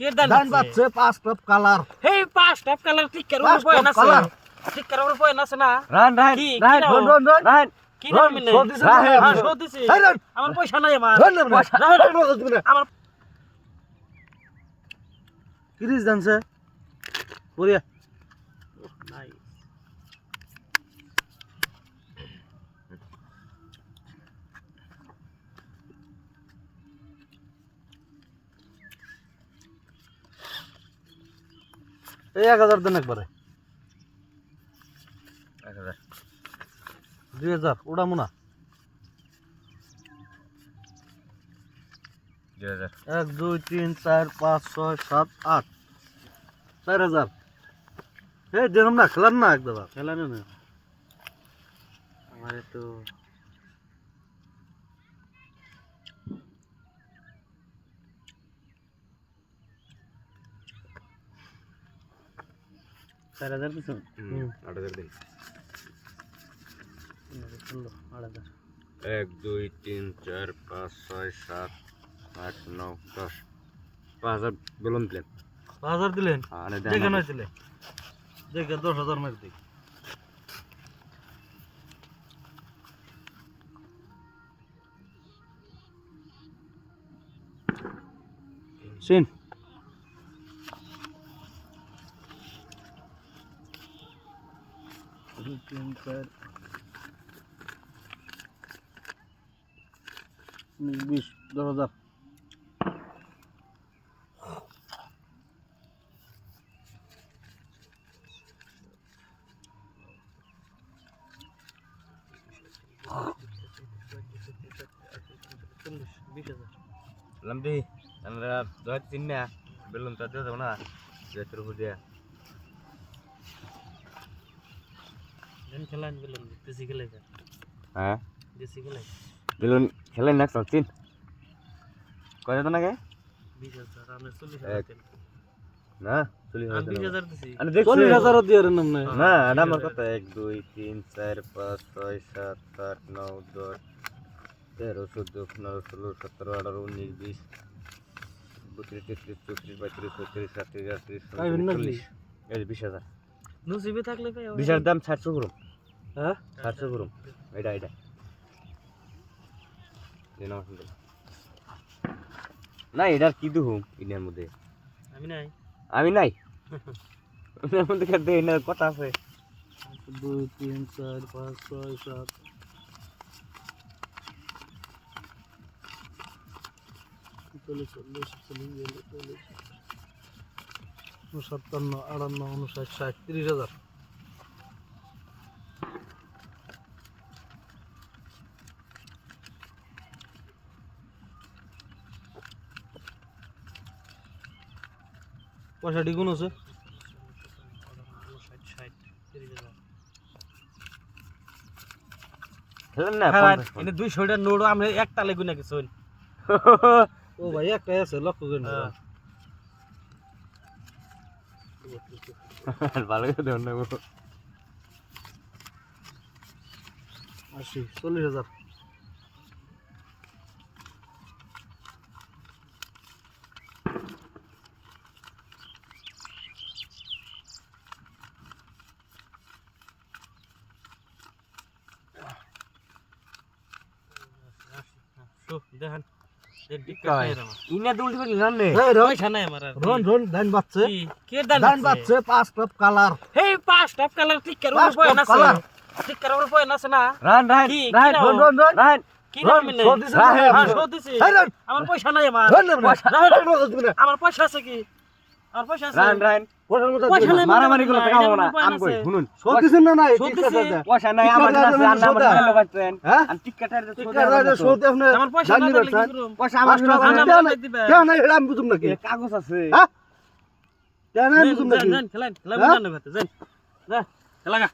কে দান দান বাচ্চে পাঁচ টপ কালার হে পাঁচ টপ কালার টিকার উপর পয়েন আছে টিকার উপর পয়েন আছে না রান রান রান রন রান কি নাম মিলে হ্যাঁ শো দিছি আমার পয়সা নাই আমার আমার কিরিস দানছে পড়িয়া নাই এই 1000 দেন একবারে 1000 2000 উড়ামু না 2000 1 2 3 4 5 6 7 8 4000 এই দেখুন না খেলার না একদম খেলানো না আমারে তো চার হাজার কিছু 8000 দিন 1 2 3 4 5 6 7 8 9 10 5000 বেলুন দিলেন 5000 দিলেন আরে দেখে নয় দিলে দেখে 10000 মার দিই সিন বিশ 10000 লম্বি আমরা দশ তিন না বেলুন তো দেবো না যেতে রুপু দিয়া দেন খেলান বলুন দেশি খেলাই হ্যাঁ দেশি খেলাই বেলুন খেলেন না চলছিন কত তো নাকি 20000 আমরা 40000 না চলি আমি 20000 দিছি আমি দেখছি 40000 দিয়ে রেন নাম না এটা আমার কথা 1 2 3 4 5 6 7 8 9 10 13 14 15 16 17 18 19 20 32 33 34 35 36 37 38 এই 20000 নসিবে থাকলে ভাই 20000 দাম 700 করুম হ্যাঁ 700 করুম এটা দেনা না এটার কি দুহু ইনার মধ্যে আমি নাই আমি নাই এর মধ্যে খেতে এনার কথা আছে 2 3 4 5 6 7 57 58 59 60 30000 পয়সা দ্বিগুণ আছে খেলেন না এনে 200 টাকা নোট আমরা একটা লাগু নাকি শুন ও ভাই একটাই আছে লক্ষ্য করেন ভালো করে দেন না 80 40000 শো দেখেন ইনা দুলটি বলি না নে এই রন পয়সা নাই আমার আর রন রন দান বাচ্চে কে দান দান বাচ্চে পাঁচ টপ কালার হে পাঁচ টপ কালার টিকার উপর পয়েন আছে টিকার উপর পয়েন আছে না রান রান রান রন রন রন রান কি নাম মিলে হ্যাঁ শো দিছি আমার পয়সা নাই আমার আমার পয়সা আছে কি আমার পয়সা আছে রান রান পয়সা নাই মারামারি করলে টাকা পাবো না আম কই শুনুন শোধ দিছেন না নাই শোধ দিছি। পয়সা নাই আমার কাছে আর না আমার কাছে লোকাচ্ছেন হ্যাঁ আমি টিকেটার শোধ আপনি আমার পয়সা না দিলে কি করব পয়সা আমার কেন নাই এটা আমি বুঝুম নাকি কাগজ আছে হ্যাঁ কেন আমি বুঝুম নাকি যান খেলান খেলান না ভাতে যান যা খেলাগা